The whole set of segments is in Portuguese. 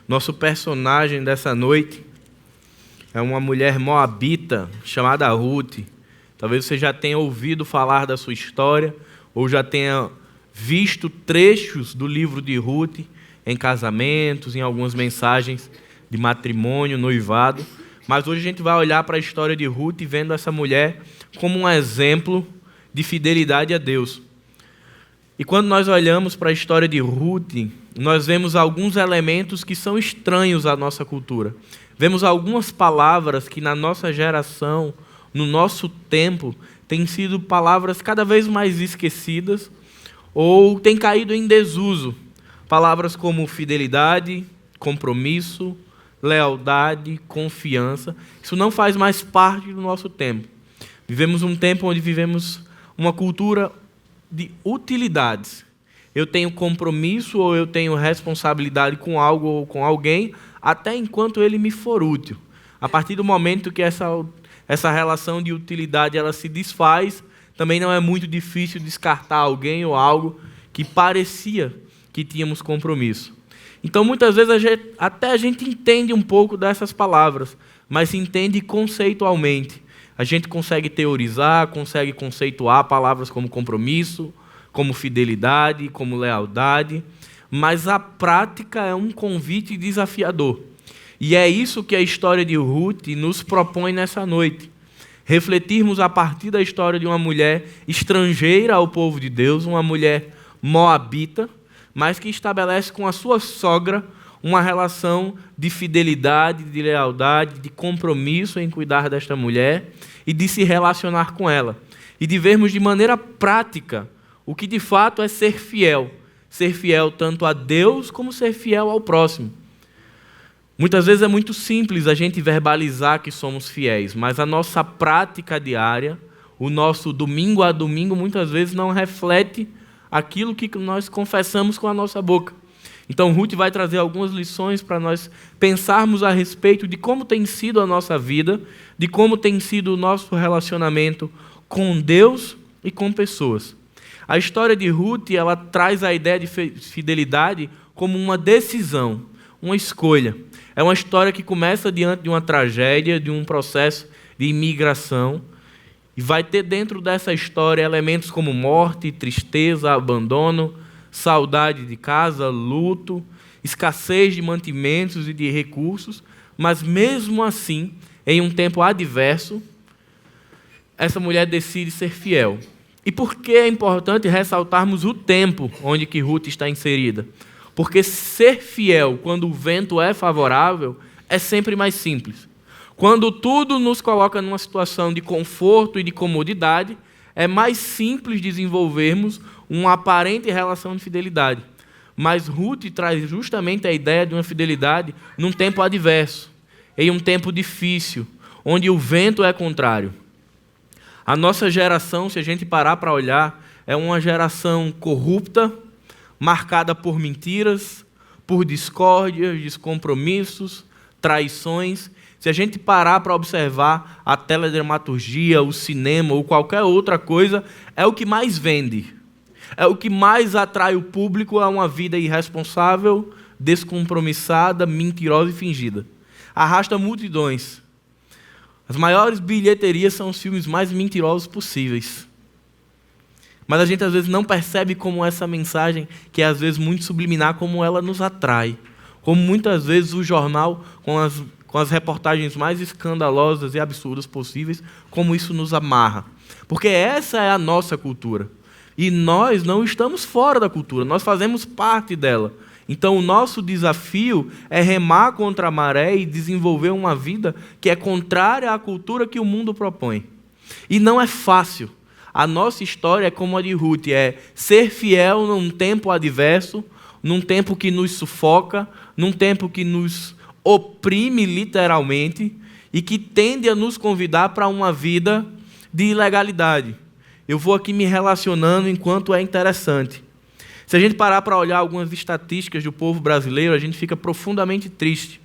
Nosso personagem dessa noite é uma mulher moabita chamada Ruth. Talvez você já tenha ouvido falar da sua história ou já tenha visto trechos do livro de Ruth em casamentos, em algumas mensagens de matrimônio, noivado. Mas hoje a gente vai olhar para a história de Ruth vendo essa mulher como um exemplo de fidelidade a Deus. E quando nós olhamos para a história de Ruth, nós vemos alguns elementos que são estranhos à nossa cultura. Vemos algumas palavras que na nossa geração, no nosso tempo, têm sido palavras cada vez mais esquecidas ou têm caído em desuso. Palavras como fidelidade, compromisso, lealdade, confiança. Isso não faz mais parte do nosso tempo. Vivemos um tempo onde vivemos uma cultura de utilidades. Eu tenho compromisso ou eu tenho responsabilidade com algo ou com alguém, até enquanto ele me for útil. A partir do momento que essa relação de utilidade ela se desfaz, também não é muito difícil descartar alguém ou algo que parecia que tínhamos compromisso. Então, muitas vezes, até a gente entende um pouco dessas palavras, mas se entende conceitualmente. A gente consegue teorizar, consegue conceituar palavras como compromisso, como fidelidade, como lealdade, mas a prática é um convite desafiador. E é isso que a história de Ruth nos propõe nessa noite. Refletirmos a partir da história de uma mulher estrangeira ao povo de Deus, uma mulher moabita, mas que estabelece com a sua sogra uma relação de fidelidade, de lealdade, de compromisso em cuidar desta mulher e de se relacionar com ela. E de vermos de maneira prática o que de fato é ser fiel. Ser fiel tanto a Deus como ser fiel ao próximo. Muitas vezes é muito simples a gente verbalizar que somos fiéis, mas a nossa prática diária, o nosso domingo a domingo, muitas vezes não reflete aquilo que nós confessamos com a nossa boca. Então, Ruth vai trazer algumas lições para nós pensarmos a respeito de como tem sido a nossa vida, de como tem sido o nosso relacionamento com Deus e com pessoas. A história de Ruth, ela traz a ideia de fidelidade como uma decisão, uma escolha. É uma história que começa diante de uma tragédia, de um processo de imigração, e vai ter dentro dessa história elementos como morte, tristeza, abandono, saudade de casa, luto, escassez de mantimentos e de recursos, mas mesmo assim, em um tempo adverso, essa mulher decide ser fiel. E por que é importante ressaltarmos o tempo onde que Ruth está inserida? Porque ser fiel quando o vento é favorável é sempre mais simples. Quando tudo nos coloca numa situação de conforto e de comodidade, é mais simples desenvolvermos uma aparente relação de fidelidade. Mas Ruth traz justamente a ideia de uma fidelidade num tempo adverso, em um tempo difícil, onde o vento é contrário. A nossa geração, se a gente parar para olhar, é uma geração corrupta, marcada por mentiras, por discórdias, descompromissos, traições. Se a gente parar para observar a teledramaturgia, o cinema ou qualquer outra coisa, é o que mais vende. É o que mais atrai o público a uma vida irresponsável, descompromissada, mentirosa e fingida. Arrasta multidões. As maiores bilheterias são os filmes mais mentirosos possíveis. Mas a gente às vezes não percebe como essa mensagem, que é às vezes muito subliminar, como ela nos atrai. Como muitas vezes o jornal, com as reportagens mais escandalosas e absurdas possíveis, como isso nos amarra. Porque essa é a nossa cultura. E nós não estamos fora da cultura, nós fazemos parte dela. Então o nosso desafio é remar contra a maré e desenvolver uma vida que é contrária à cultura que o mundo propõe. E não é fácil. A nossa história é como a de Ruth, é ser fiel num tempo adverso, num tempo que nos sufoca, num tempo que nos oprime literalmente e que tende a nos convidar para uma vida de ilegalidade. Eu vou aqui me relacionando enquanto é interessante. Se a gente parar para olhar algumas estatísticas do povo brasileiro, a gente fica profundamente triste.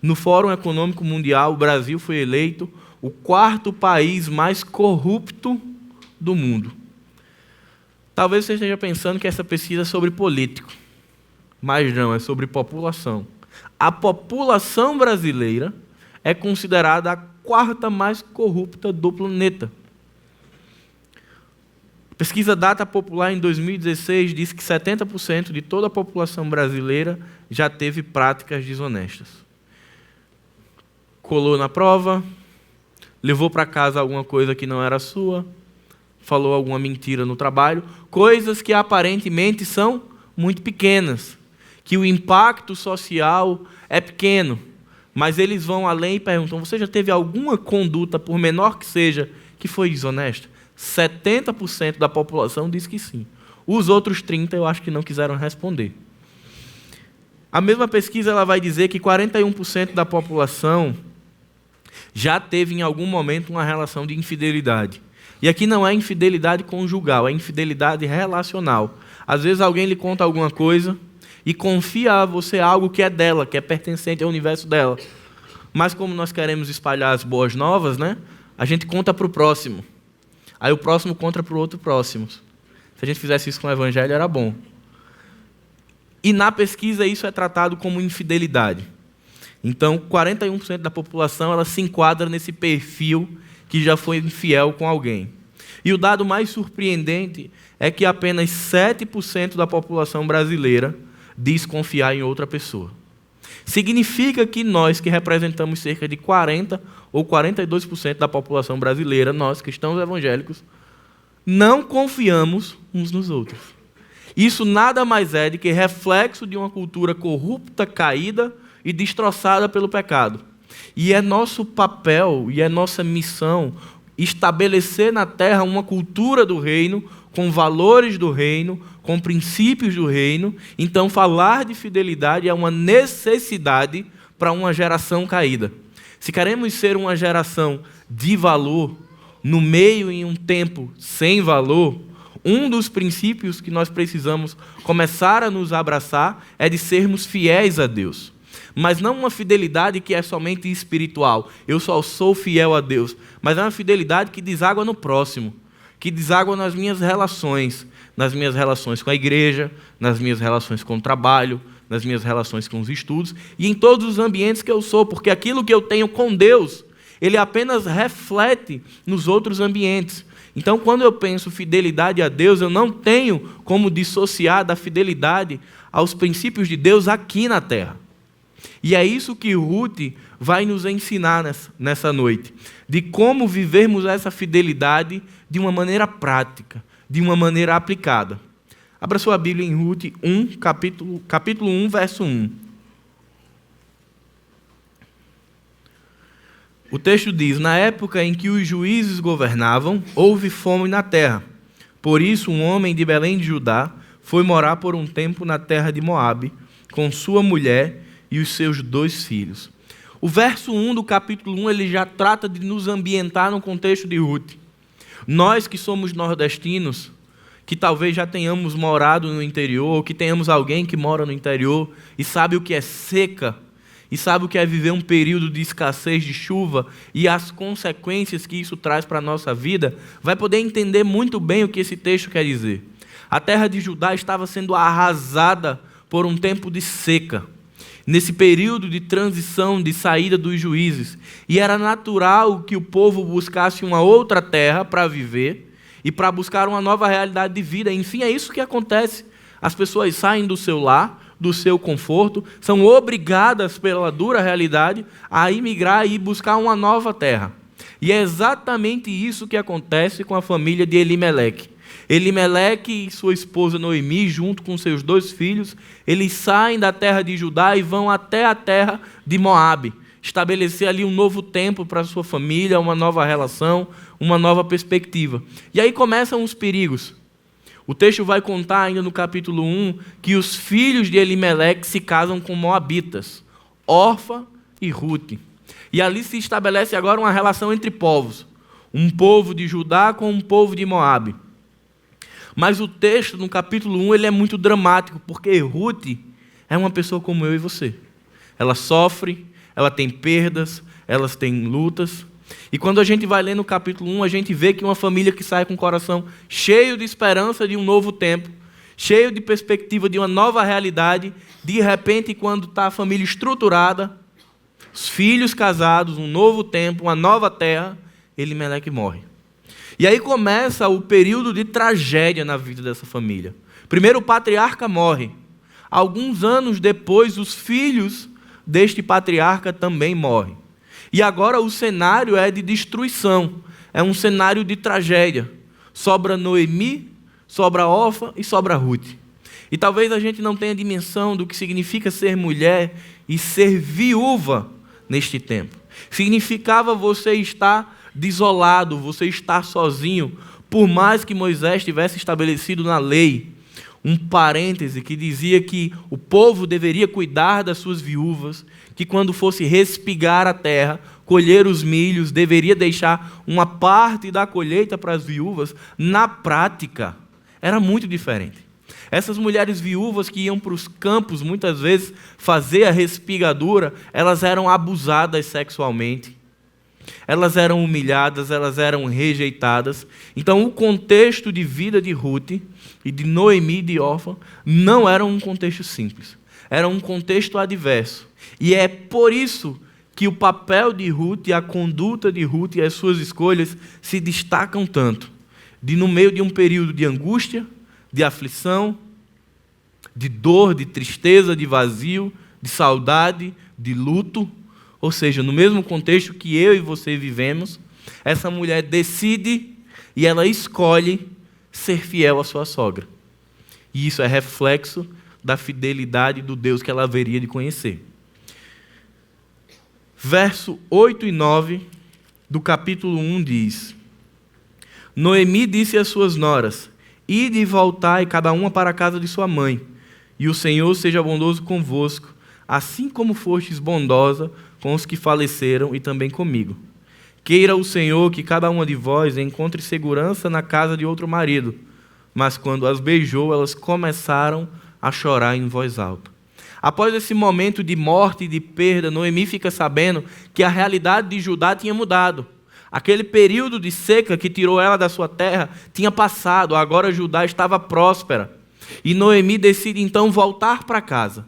No Fórum Econômico Mundial, o Brasil foi eleito o 4º país mais corrupto do mundo. Talvez você esteja pensando que essa pesquisa é sobre político, mas não, é sobre população. A população brasileira é considerada a quarta mais corrupta do planeta. A pesquisa Data Popular em 2016 diz que 70% de toda a população brasileira já teve práticas desonestas. Colou na prova, levou para casa alguma coisa que não era sua, falou alguma mentira no trabalho, coisas que aparentemente são muito pequenas, que o impacto social é pequeno, mas eles vão além e perguntam: você já teve alguma conduta, por menor que seja, que foi desonesta? 70% da população diz que sim. Os outros 30% eu acho que não quiseram responder. A mesma pesquisa ela vai dizer que 41% da população já teve em algum momento uma relação de infidelidade. E aqui não é infidelidade conjugal, é infidelidade relacional. Às vezes alguém lhe conta alguma coisa e confia a você algo que é dela, que é pertencente ao universo dela. Mas como nós queremos espalhar as boas novas, né, a gente conta para o próximo. Aí o próximo conta para o outro próximo. Se a gente fizesse isso com o evangelho, era bom. E na pesquisa isso é tratado como infidelidade. Então, 41% da população ela se enquadra nesse perfil que já foi infiel com alguém. E o dado mais surpreendente é que apenas 7% da população brasileira diz confiar em outra pessoa. Significa que nós, que representamos cerca de 40% ou 42% da população brasileira, nós, cristãos evangélicos, não confiamos uns nos outros. Isso nada mais é do que reflexo de uma cultura corrupta, caída e destroçada pelo pecado. E é nosso papel e é nossa missão estabelecer na terra uma cultura do reino, com valores do reino, com princípios do reino. Então, falar de fidelidade é uma necessidade para uma geração caída. Se queremos ser uma geração de valor, no meio em um tempo sem valor, um dos princípios que nós precisamos começar a nos abraçar é de sermos fiéis a Deus. Mas não uma fidelidade que é somente espiritual. Eu só sou fiel a Deus. Mas é uma fidelidade que deságua no próximo, que deságua nas minhas relações com a igreja, nas minhas relações com o trabalho, nas minhas relações com os estudos e em todos os ambientes que eu sou, porque aquilo que eu tenho com Deus, ele apenas reflete nos outros ambientes. Então, quando eu penso fidelidade a Deus, eu não tenho como dissociar da fidelidade aos princípios de Deus aqui na terra. E é isso que Ruth vai nos ensinar nessa noite, de como vivermos essa fidelidade de uma maneira prática, de uma maneira aplicada. Abra sua Bíblia em Ruth 1, capítulo 1, verso 1. O texto diz: na época em que os juízes governavam, houve fome na terra. Por isso, um homem de Belém de Judá foi morar por um tempo na terra de Moabe, com sua mulher e os seus 2 filhos. O verso 1 do capítulo 1, ele já trata de nos ambientar no contexto de Ruth. Nós que somos nordestinos, que talvez já tenhamos morado no interior, ou que tenhamos alguém que mora no interior e sabe o que é seca, e sabe o que é viver um período de escassez de chuva e as consequências que isso traz para a nossa vida, vai poder entender muito bem o que esse texto quer dizer. A terra de Judá estava sendo arrasada por um tempo de seca, nesse período de transição, de saída dos juízes. E era natural que o povo buscasse uma outra terra para viver e para buscar uma nova realidade de vida. Enfim, é isso que acontece. As pessoas saem do seu lar, do seu conforto, são obrigadas pela dura realidade a imigrar e buscar uma nova terra. E é exatamente isso que acontece com a família de Elimeleque. Elimeleque e sua esposa Noemi, junto com seus 2 filhos, eles saem da terra de Judá e vão até a terra de Moabe, estabelecer ali um novo tempo para a sua família, uma nova relação, uma nova perspectiva. E aí começam os perigos. O texto vai contar ainda no capítulo 1 que os filhos de Elimeleque se casam com moabitas, Orfa e Ruth. E ali se estabelece agora uma relação entre povos, um povo de Judá com um povo de Moabe. Mas o texto no capítulo 1 ele é muito dramático, porque Ruth é uma pessoa como eu e você. Ela sofre, ela tem perdas, elas têm lutas. E quando a gente vai ler no capítulo 1, a gente vê que uma família que sai com o coração cheio de esperança de um novo tempo, cheio de perspectiva de uma nova realidade. De repente, quando está a família estruturada, os filhos casados, um novo tempo, uma nova terra, Elimeleque morre. E aí começa o período de tragédia na vida dessa família. Primeiro o patriarca morre. Alguns anos depois, os filhos deste patriarca também morrem. E agora o cenário é de destruição. É um cenário de tragédia. Sobra Noemi, sobra Orfa e sobra Ruth. E talvez a gente não tenha dimensão do que significa ser mulher e ser viúva neste tempo. Significava você estar desolado, você estar sozinho, por mais que Moisés tivesse estabelecido na lei um parêntese que dizia que o povo deveria cuidar das suas viúvas, que quando fosse respigar a terra, colher os milhos, deveria deixar uma parte da colheita para as viúvas. Na prática, era muito diferente. Essas mulheres viúvas que iam para os campos, muitas vezes, fazer a respigadura, elas eram abusadas sexualmente. Elas eram humilhadas, elas eram rejeitadas. Então, o contexto de vida de Ruth e de Noemi e de Orfa não era um contexto simples. Era um contexto adverso. E é por isso que o papel de Ruth e a conduta de Ruth e as suas escolhas se destacam tanto. No meio de um período de angústia, de aflição, de dor, de tristeza, de vazio, de saudade, de luto. Ou seja, no mesmo contexto que eu e você vivemos, essa mulher decide e ela escolhe ser fiel à sua sogra. E isso é reflexo da fidelidade do Deus que ela haveria de conhecer. Verso 8 e 9 do capítulo 1 diz: Noemi disse às suas noras: Ide e voltai cada uma para a casa de sua mãe, e o Senhor seja bondoso convosco, assim como fostes bondosa com os que faleceram e também comigo. Queira o Senhor que cada uma de vós encontre segurança na casa de outro marido. Mas quando as beijou, elas começaram a chorar em voz alta. Após esse momento de morte e de perda, Noemi fica sabendo que a realidade de Judá tinha mudado. Aquele período de seca que tirou ela da sua terra tinha passado, agora Judá estava próspera. E Noemi decide então voltar para casa.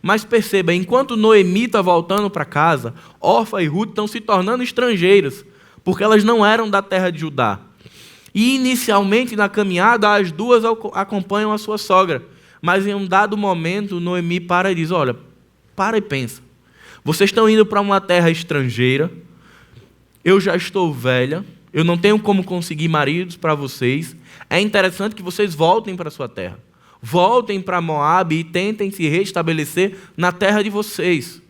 Mas perceba, enquanto Noemi está voltando para casa, Orfa e Ruth estão se tornando estrangeiras, porque elas não eram da terra de Judá. E inicialmente na caminhada, as duas acompanham a sua sogra. Mas em um dado momento, Noemi para e diz: olha, para e pensa. Vocês estão indo para uma terra estrangeira, eu já estou velha, eu não tenho como conseguir maridos para vocês. É interessante que vocês voltem para a sua terra. Voltem para Moabe e tentem se restabelecer na terra de vocês.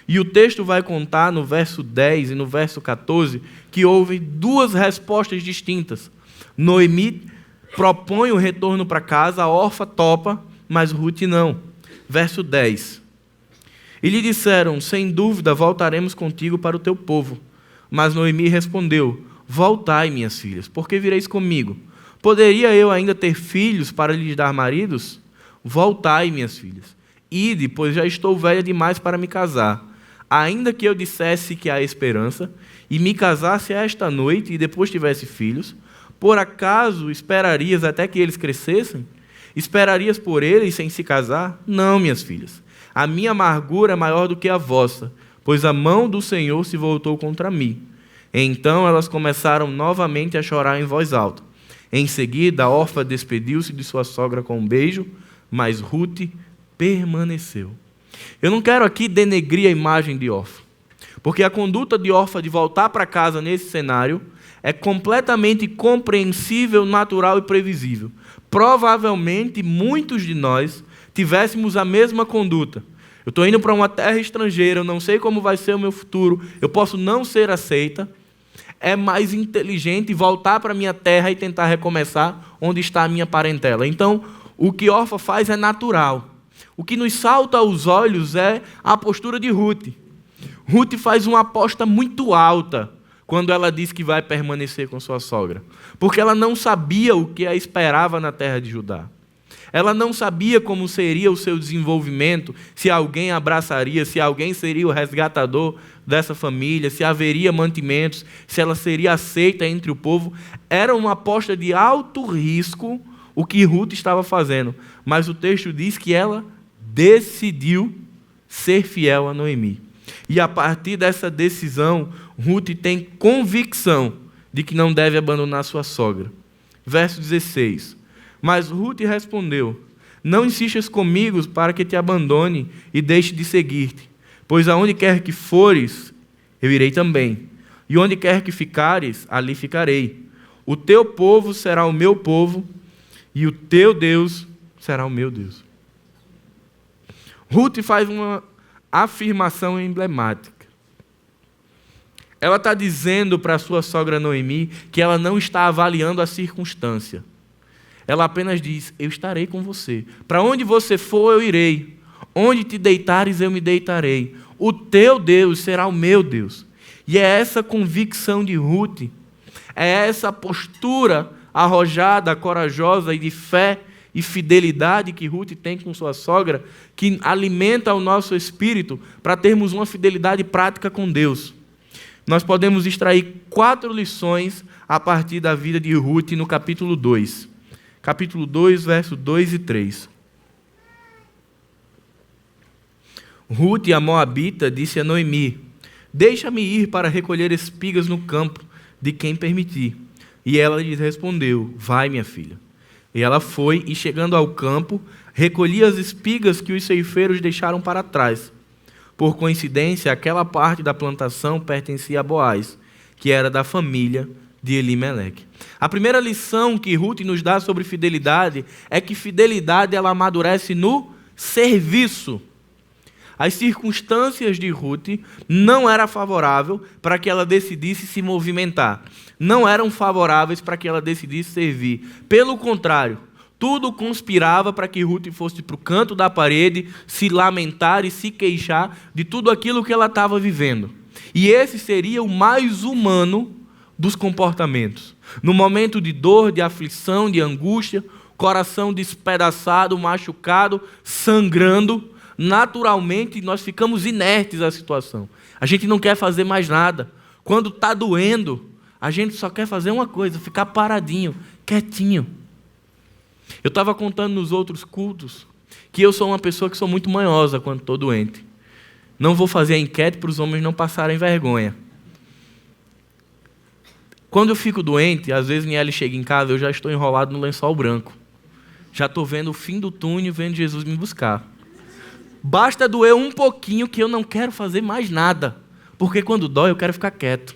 E o texto vai contar no verso 10 e no verso 14 que houve duas respostas distintas. Noemi propõe o retorno para casa, a Orfa topa, mas Ruth não. Verso 10. E lhe disseram: sem dúvida voltaremos contigo para o teu povo. Mas Noemi respondeu: voltai, minhas filhas, porque vireis comigo? Poderia eu ainda ter filhos para lhes dar maridos? Voltai, minhas filhas. Ide, pois já estou velha demais para me casar. Ainda que eu dissesse que há esperança, e me casasse esta noite e depois tivesse filhos, por acaso esperarias até que eles crescessem? Esperarias por eles sem se casar? Não, minhas filhas. A minha amargura é maior do que a vossa, pois a mão do Senhor se voltou contra mim. Então elas começaram novamente a chorar em voz alta. Em seguida, Orfa despediu-se de sua sogra com um beijo, mas Ruth permaneceu. Eu não quero aqui denegrir a imagem de Orfa, porque a conduta de Orfa de voltar para casa nesse cenário é completamente compreensível, natural e previsível. Provavelmente, muitos de nós tivéssemos a mesma conduta. Eu estou indo para uma terra estrangeira, eu não sei como vai ser o meu futuro, eu posso não ser aceita. É mais inteligente voltar para a minha terra e tentar recomeçar onde está a minha parentela. Então, o que Orfa faz é natural. O que nos salta aos olhos é a postura de Ruth. Ruth faz uma aposta muito alta quando ela diz que vai permanecer com sua sogra, porque ela não sabia o que a esperava na terra de Judá. Ela não sabia como seria o seu desenvolvimento, se alguém abraçaria, se alguém seria o resgatador dessa família, se haveria mantimentos, se ela seria aceita entre o povo. Era uma aposta de alto risco, o que Ruth estava fazendo, mas o texto diz que ela decidiu ser fiel a Noemi. E a partir dessa decisão, Ruth tem convicção de que não deve abandonar sua sogra. Verso 16. Mas Ruth respondeu: não insistas comigo para que te abandone e deixe de seguir-te, pois aonde quer que fores, eu irei também. E onde quer que ficares, ali ficarei. O teu povo será o meu povo, e o teu Deus será o meu Deus. Ruth faz uma afirmação emblemática. Ela está dizendo para a sua sogra Noemi que ela não está avaliando a circunstância. Ela apenas diz: eu estarei com você. Para onde você for, eu irei. Onde te deitares, eu me deitarei. O teu Deus será o meu Deus. E é essa convicção de Ruth, é essa postura arrojada, corajosa e de fé e fidelidade que Ruth tem com sua sogra, que alimenta o nosso espírito para termos uma fidelidade prática com Deus. Nós podemos extrair 4 lições a partir da vida de Ruth no capítulo 2. Capítulo 2, versos 2 e 3. Ruth, a moabita, disse a Noemi: deixa-me ir para recolher espigas no campo de quem permitir. E ela lhe respondeu: vai, minha filha. E ela foi, e chegando ao campo, recolhia as espigas que os ceifeiros deixaram para trás. Por coincidência, aquela parte da plantação pertencia a Boaz, que era da família de Elimeleque. A primeira lição que Ruth nos dá sobre fidelidade é que fidelidade ela amadurece no serviço. As circunstâncias de Ruth não eram favoráveis para que ela decidisse se movimentar. Não eram favoráveis para que ela decidisse servir. Pelo contrário, tudo conspirava para que Ruth fosse para o canto da parede, se lamentar e se queixar de tudo aquilo que ela estava vivendo. E esse seria o mais humano dos comportamentos. No momento de dor, de aflição, de angústia, coração despedaçado, machucado, sangrando, naturalmente nós ficamos inertes à situação. A gente não quer fazer mais nada. Quando está doendo, a gente só quer fazer uma coisa: ficar paradinho, quietinho. Eu estava contando nos outros cultos que eu sou uma pessoa que sou muito manhosa quando estou doente. Não vou fazer a enquete para os homens não passarem vergonha. Quando eu fico doente, às vezes Niele chega em casa, eu já estou enrolado no lençol branco. Já estou vendo o fim do túnel, vendo Jesus me buscar. Basta doer um pouquinho que eu não quero fazer mais nada. Porque quando dói, eu quero ficar quieto.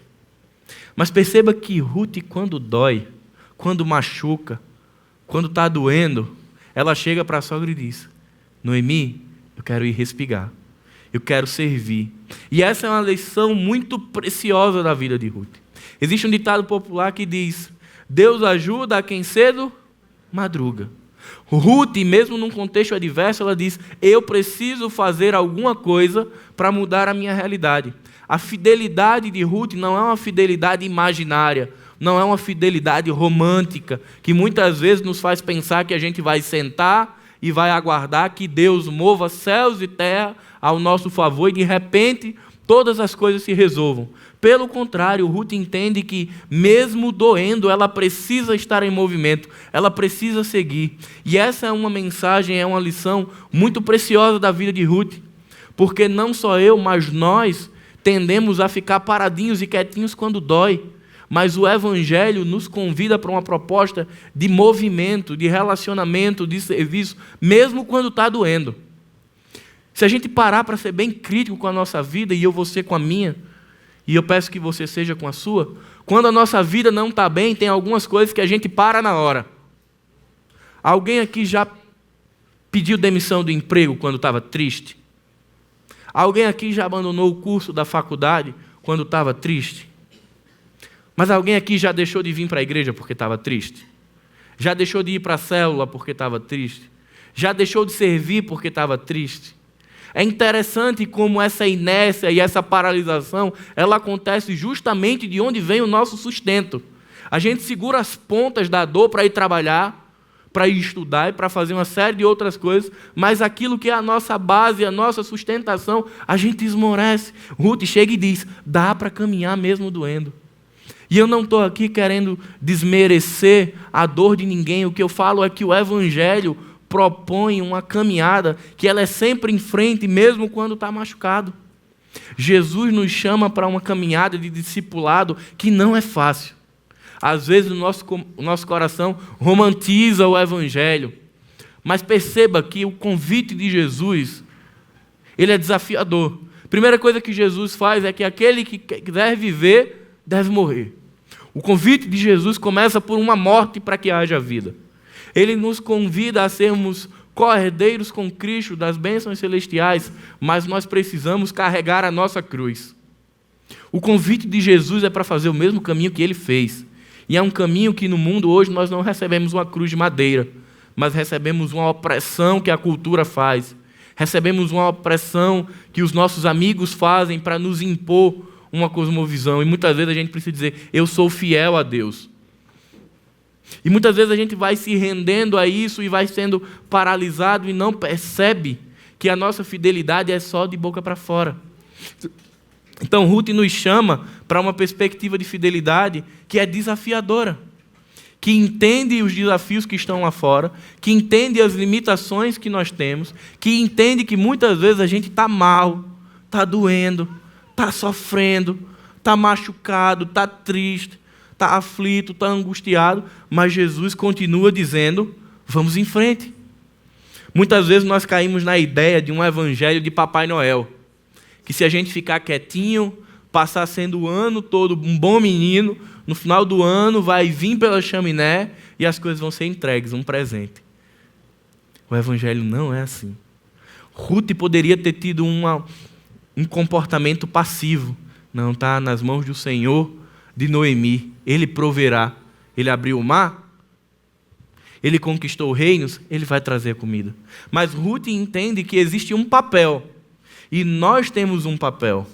Mas perceba que Ruth, quando dói, quando machuca, quando está doendo, ela chega para a sogra e diz: Noemi, eu quero ir respigar. Eu quero servir. E essa é uma lição muito preciosa da vida de Ruth. Existe um ditado popular que diz: Deus ajuda a quem cedo madruga. Ruth, mesmo num contexto adverso, ela diz: eu preciso fazer alguma coisa para mudar a minha realidade. A fidelidade de Ruth não é uma fidelidade imaginária, não é uma fidelidade romântica, que muitas vezes nos faz pensar que a gente vai sentar e vai aguardar que Deus mova céus e terra ao nosso favor e de repente todas as coisas se resolvam. Pelo contrário, Ruth entende que, mesmo doendo, ela precisa estar em movimento, ela precisa seguir. E essa é uma mensagem, é uma lição muito preciosa da vida de Ruth, porque não só eu, mas nós tendemos a ficar paradinhos e quietinhos quando dói. Mas o Evangelho nos convida para uma proposta de movimento, de relacionamento, de serviço, mesmo quando está doendo. Se a gente parar para ser bem crítico com a nossa vida, e eu vou ser com a minha, e eu peço que você seja com a sua, quando a nossa vida não está bem, tem algumas coisas que a gente para na hora. Alguém aqui já pediu demissão do emprego quando estava triste? Alguém aqui já abandonou o curso da faculdade quando estava triste? Mas alguém aqui já deixou de vir para a igreja porque estava triste? Já deixou de ir para a célula porque estava triste? Já deixou de servir porque estava triste? É interessante como essa inércia e essa paralisação, ela acontece justamente de onde vem o nosso sustento. A gente segura as pontas da dor para ir trabalhar, para ir estudar e para fazer uma série de outras coisas, mas aquilo que é a nossa base, a nossa sustentação, a gente esmorece. Ruth chega e diz: dá para caminhar mesmo doendo. E eu não estou aqui querendo desmerecer a dor de ninguém. O que eu falo é que o Evangelho propõe uma caminhada que ela é sempre em frente, mesmo quando está machucado. Jesus nos chama para uma caminhada de discipulado que não é fácil. Às vezes o nosso coração romantiza o Evangelho. Mas perceba que o convite de Jesus, ele é desafiador. A primeira coisa que Jesus faz é que aquele que quiser viver, deve morrer. O convite de Jesus começa por uma morte para que haja vida. Ele nos convida a sermos co-herdeiros com Cristo das bênçãos celestiais, mas nós precisamos carregar a nossa cruz. O convite de Jesus é para fazer o mesmo caminho que ele fez. E é um caminho que no mundo hoje nós não recebemos uma cruz de madeira, mas recebemos uma opressão que a cultura faz. Recebemos uma opressão que os nossos amigos fazem para nos impor uma cosmovisão. E muitas vezes a gente precisa dizer, eu sou fiel a Deus. E muitas vezes a gente vai se rendendo a isso e vai sendo paralisado e não percebe que a nossa fidelidade é só de boca para fora. Então Ruth nos chama para uma perspectiva de fidelidade que é desafiadora, que entende os desafios que estão lá fora, que entende as limitações que nós temos, que entende que muitas vezes a gente está mal, está doendo, está sofrendo, está machucado, está triste, está aflito, está angustiado, mas Jesus continua dizendo, vamos em frente. Muitas vezes nós caímos na ideia de um evangelho de Papai Noel, que se a gente ficar quietinho, passar sendo o ano todo um bom menino, no final do ano vai vir pela chaminé e as coisas vão ser entregues, um presente. O evangelho não é assim. Ruth poderia ter tido um comportamento passivo. Não, está nas mãos do Senhor de Noemi. Ele proverá. Ele abriu o mar, ele conquistou reinos, ele vai trazer comida. Mas Ruth entende que existe um papel, e nós temos um papel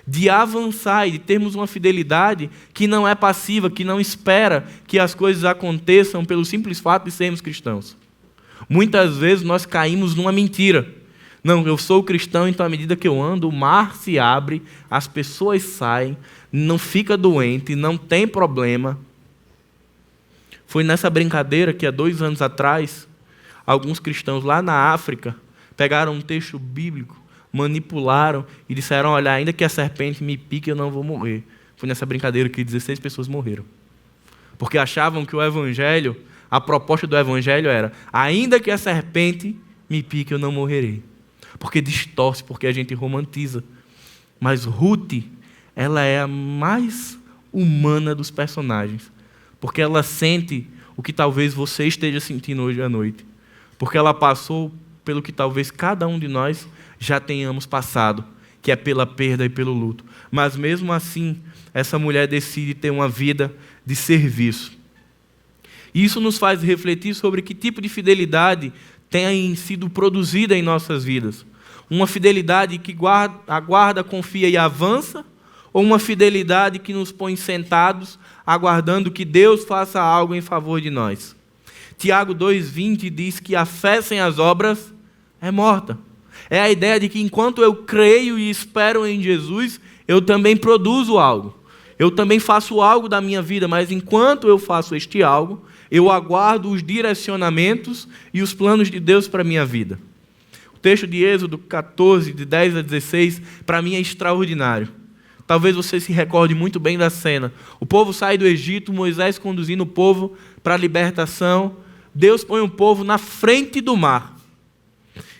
de avançar e de termos uma fidelidade que não é passiva, que não espera que as coisas aconteçam pelo simples fato de sermos cristãos. Muitas vezes nós caímos numa mentira. Não, eu sou cristão, então à medida que eu ando, o mar se abre, as pessoas saem, não fica doente, não tem problema. Foi nessa brincadeira que há 2 anos atrás, alguns cristãos lá na África pegaram um texto bíblico, manipularam e disseram, olha, ainda que a serpente me pique, eu não vou morrer. Foi nessa brincadeira que 16 pessoas morreram. Porque achavam que o evangelho, a proposta do evangelho era, ainda que a serpente me pique, eu não morrerei. Porque distorce, porque a gente romantiza. Mas Ruth, ela é a mais humana dos personagens. Porque ela sente o que talvez você esteja sentindo hoje à noite. Porque ela passou pelo que talvez cada um de nós já tenhamos passado, que é pela perda e pelo luto. Mas mesmo assim, essa mulher decide ter uma vida de serviço. E isso nos faz refletir sobre que tipo de fidelidade tem sido produzida em nossas vidas. Uma fidelidade que aguarda, confia e avança, ou uma fidelidade que nos põe sentados, aguardando que Deus faça algo em favor de nós. Tiago 2,20 diz que a fé sem as obras é morta. É a ideia de que enquanto eu creio e espero em Jesus, eu também produzo algo. Eu também faço algo da minha vida, mas enquanto eu faço este algo, eu aguardo os direcionamentos e os planos de Deus para a minha vida. O texto de Êxodo 14, de 10 a 16, para mim é extraordinário. Talvez você se recorde muito bem da cena. O povo sai do Egito, Moisés conduzindo o povo para a libertação. Deus põe o povo na frente do mar.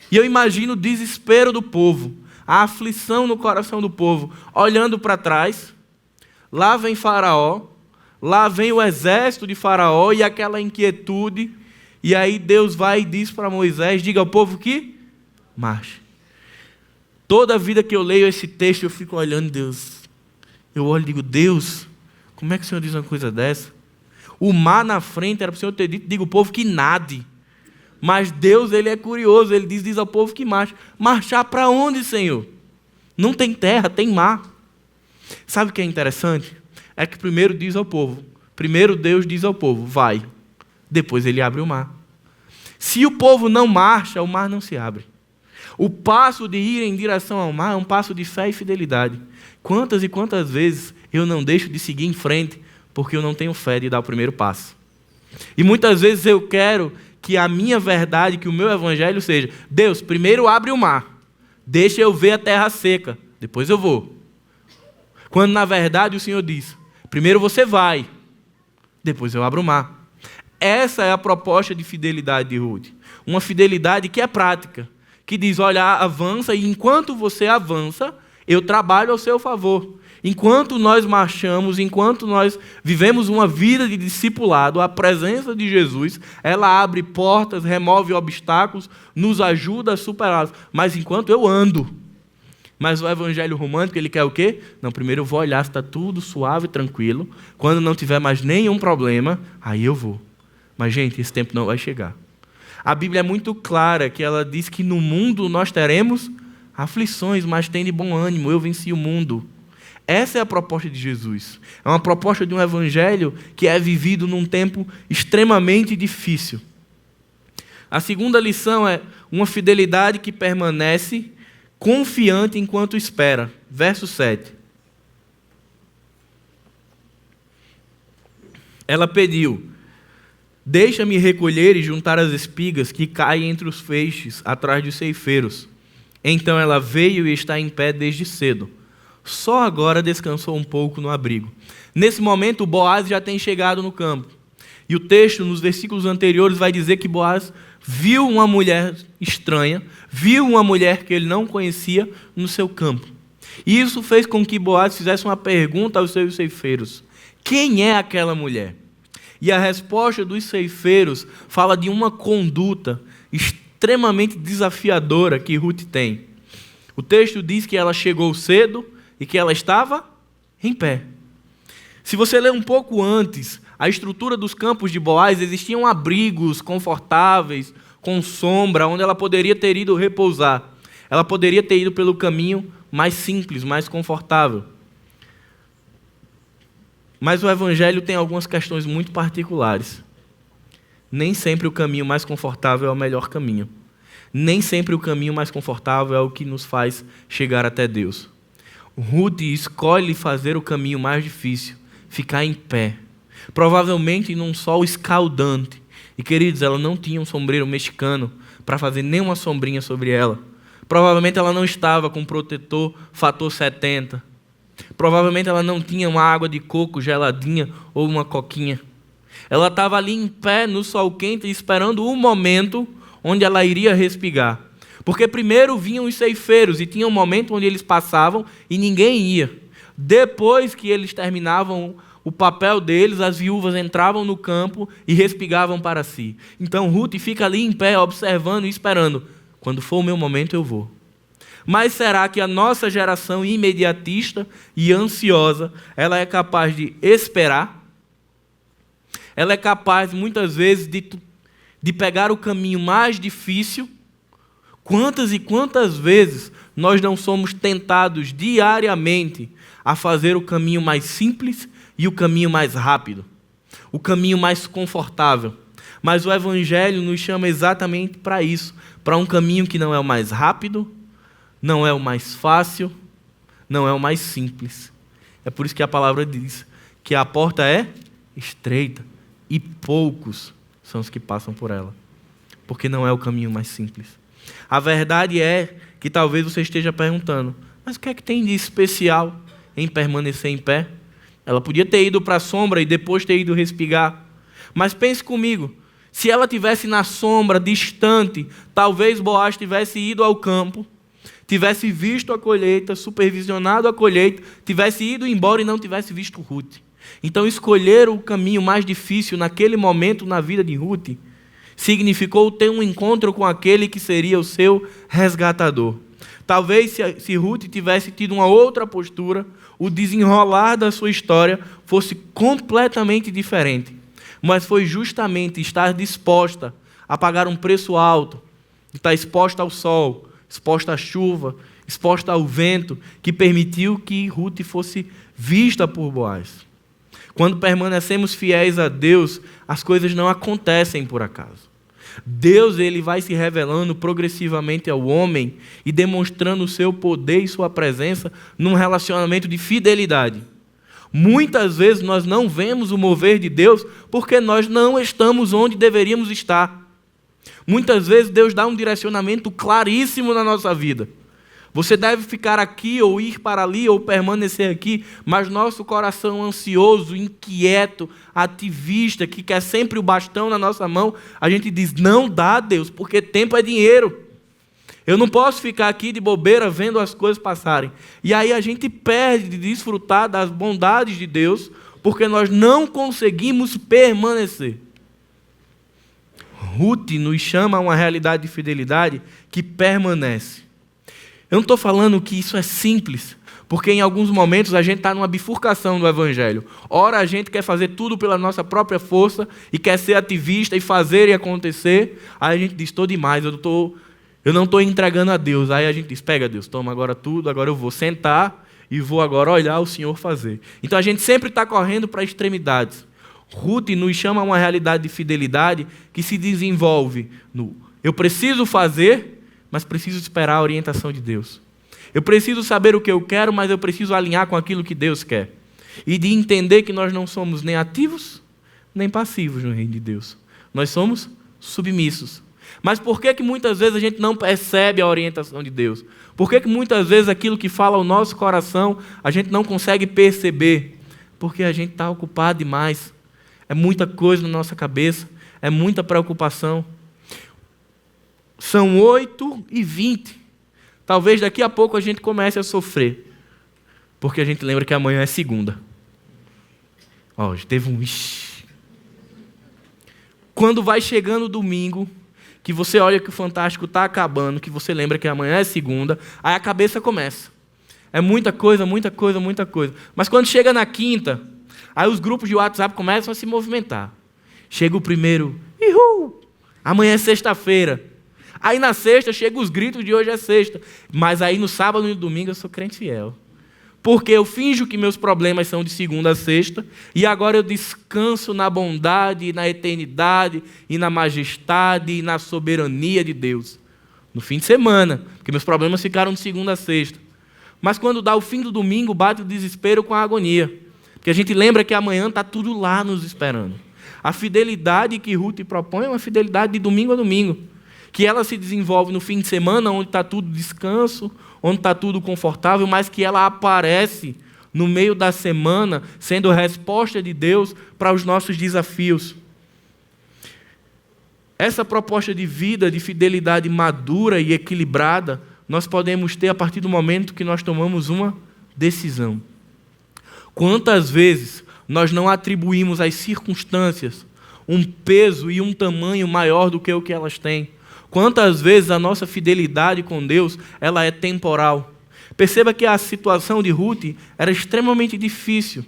E eu imagino o desespero do povo, a aflição no coração do povo, olhando para trás. Lá vem Faraó, lá vem o exército de Faraó e aquela inquietude. E aí Deus vai e diz para Moisés, diga ao povo que marche. Toda a vida que eu leio esse texto, eu fico olhando, Deus. Eu olho e digo, Deus, como é que o Senhor diz uma coisa dessa? O mar na frente era para o Senhor ter dito, diga ao povo que nade. Mas Deus, ele é curioso, ele diz ao povo que marche. Marchar para onde, Senhor? Não tem terra, tem mar. Sabe o que é interessante? É que primeiro diz ao povo, primeiro Deus diz ao povo, vai. Depois ele abre o mar. Se o povo não marcha, o mar não se abre. O passo de ir em direção ao mar é um passo de fé e fidelidade. Quantas e quantas vezes eu não deixo de seguir em frente porque eu não tenho fé de dar o primeiro passo. E muitas vezes eu quero que a minha verdade, que o meu evangelho seja: Deus, primeiro abre o mar, deixa eu ver a terra seca, depois eu vou. Quando na verdade o Senhor diz: primeiro você vai, depois eu abro o mar. Essa é a proposta de fidelidade de Ruth. Uma fidelidade que é prática, que diz: olha, avança, e enquanto você avança, eu trabalho ao seu favor. Enquanto nós marchamos, enquanto nós vivemos uma vida de discipulado, a presença de Jesus, ela abre portas, remove obstáculos, nos ajuda a superá-los. Mas enquanto eu ando. Mas o evangelho romântico, ele quer o quê? Não, primeiro eu vou olhar se está tudo suave e tranquilo. Quando não tiver mais nenhum problema, aí eu vou. Mas, gente, esse tempo não vai chegar. A Bíblia é muito clara que ela diz que no mundo nós teremos aflições, mas tem de bom ânimo, eu venci o mundo. Essa é a proposta de Jesus. É uma proposta de um evangelho que é vivido num tempo extremamente difícil. A segunda lição é uma fidelidade que permanece confiante enquanto espera. Verso 7. Ela pediu: deixa-me recolher e juntar as espigas que caem entre os feixes atrás dos ceifeiros. Então ela veio e está em pé desde cedo. Só agora descansou um pouco no abrigo. Nesse momento, Boaz já tem chegado no campo. E o texto, nos versículos anteriores, vai dizer que Boaz viu uma mulher estranha, viu uma mulher que ele não conhecia no seu campo. E isso fez com que Boaz fizesse uma pergunta aos seus ceifeiros: quem é aquela mulher? E a resposta dos ceifeiros fala de uma conduta extremamente desafiadora que Ruth tem. O texto diz que ela chegou cedo e que ela estava em pé. Se você ler um pouco antes, a estrutura dos campos de Boaz, existiam abrigos confortáveis, com sombra, onde ela poderia ter ido repousar. Ela poderia ter ido pelo caminho mais simples, mais confortável. Mas o evangelho tem algumas questões muito particulares. Nem sempre o caminho mais confortável é o melhor caminho. Nem sempre o caminho mais confortável é o que nos faz chegar até Deus. Ruth escolhe fazer o caminho mais difícil, ficar em pé, provavelmente num sol escaldante. E, queridos, ela não tinha um sombreiro mexicano para fazer nenhuma sombrinha sobre ela. Provavelmente ela não estava com protetor fator 70. Provavelmente ela não tinha uma água de coco geladinha ou uma coquinha. Ela estava ali em pé no sol quente, esperando o momento onde ela iria respigar. Porque primeiro vinham os ceifeiros e tinha um momento onde eles passavam e ninguém ia. Depois que eles terminavam o papel deles, as viúvas entravam no campo e respigavam para si. Então Ruth fica ali em pé, observando e esperando. Quando for o meu momento, eu vou. Mas será que a nossa geração imediatista e ansiosa, ela é capaz de esperar? Ela é capaz, muitas vezes, de pegar o caminho mais difícil? Quantas e quantas vezes nós não somos tentados diariamente a fazer o caminho mais simples e o caminho mais rápido, o caminho mais confortável? Mas o Evangelho nos chama exatamente para isso, para um caminho que não é o mais rápido, não é o mais fácil, não é o mais simples. É por isso que a palavra diz que a porta é estreita e poucos são os que passam por ela, porque não é o caminho mais simples. A verdade é que talvez você esteja perguntando: mas o que é que tem de especial em permanecer em pé? Ela podia ter ido para a sombra e depois ter ido respigar. Mas pense comigo, se ela tivesse na sombra, distante, talvez Boaz tivesse ido ao campo, tivesse visto a colheita, supervisionado a colheita, tivesse ido embora e não tivesse visto Ruth. Então escolher o caminho mais difícil naquele momento na vida de Ruth significou ter um encontro com aquele que seria o seu resgatador. Talvez se Ruth tivesse tido uma outra postura, o desenrolar da sua história fosse completamente diferente. Mas foi justamente estar disposta a pagar um preço alto, estar exposta ao sol, exposta à chuva, exposta ao vento, que permitiu que Ruth fosse vista por Boaz. Quando permanecemos fiéis a Deus, as coisas não acontecem por acaso. Deus, ele vai se revelando progressivamente ao homem e demonstrando o seu poder e sua presença num relacionamento de fidelidade. Muitas vezes nós não vemos o mover de Deus porque nós não estamos onde deveríamos estar. Muitas vezes Deus dá um direcionamento claríssimo na nossa vida. Você deve ficar aqui, ou ir para ali, ou permanecer aqui, mas nosso coração ansioso, inquieto, ativista, que quer sempre o bastão na nossa mão, a gente diz, não dá, Deus, porque tempo é dinheiro. Eu não posso ficar aqui de bobeira vendo as coisas passarem. E aí a gente perde de desfrutar das bondades de Deus, porque nós não conseguimos permanecer. Ruth nos chama a uma realidade de fidelidade que permanece. Eu não estou falando que isso é simples, porque em alguns momentos a gente está numa bifurcação do Evangelho. Ora a gente quer fazer tudo pela nossa própria força e quer ser ativista e fazer e acontecer. Aí a gente diz, estou demais, eu não estou entregando a Deus. Aí a gente diz, pega Deus, toma agora tudo, agora eu vou sentar e vou agora olhar o Senhor fazer. Então a gente sempre está correndo para extremidades. Ruth nos chama a uma realidade de fidelidade que se desenvolve no eu preciso fazer, mas preciso esperar a orientação de Deus. Eu preciso saber o que eu quero, mas eu preciso alinhar com aquilo que Deus quer. E de entender que nós não somos nem ativos, nem passivos no reino de Deus. Nós somos submissos. Mas por que muitas vezes a gente não percebe a orientação de Deus? Por que muitas vezes aquilo que fala ao nosso coração, a gente não consegue perceber? Porque a gente está ocupado demais. É muita coisa na nossa cabeça, é muita preocupação. São 8h20. Talvez daqui a pouco a gente comece a sofrer. Porque a gente lembra que amanhã é segunda. Ó, teve um... Quando vai chegando o domingo, que você olha que o Fantástico está acabando, que você lembra que amanhã é segunda, aí a cabeça começa. É muita coisa, muita coisa, muita coisa. Mas quando chega na quinta, aí os grupos de WhatsApp começam a se movimentar. Chega o primeiro, ihul! Amanhã é sexta-feira. Aí na sexta chegam os gritos de hoje é sexta. Mas aí no sábado e no domingo eu sou crente fiel. Porque eu finjo que meus problemas são de segunda a sexta e agora eu descanso na bondade, e na eternidade, e na majestade, e na soberania de Deus. No fim de semana, porque meus problemas ficaram de segunda a sexta. Mas quando dá o fim do domingo, bate o desespero com a agonia. Porque a gente lembra que amanhã está tudo lá nos esperando. A fidelidade que Ruth propõe é uma fidelidade de domingo a domingo. Que ela se desenvolve no fim de semana, onde está tudo descanso, onde está tudo confortável, mas que ela aparece no meio da semana, sendo resposta de Deus para os nossos desafios. Essa proposta de vida, de fidelidade madura e equilibrada, nós podemos ter a partir do momento que nós tomamos uma decisão. Quantas vezes nós não atribuímos às circunstâncias um peso e um tamanho maior do que o que elas têm? Quantas vezes a nossa fidelidade com Deus, ela é temporal? Perceba que a situação de Ruth era extremamente difícil,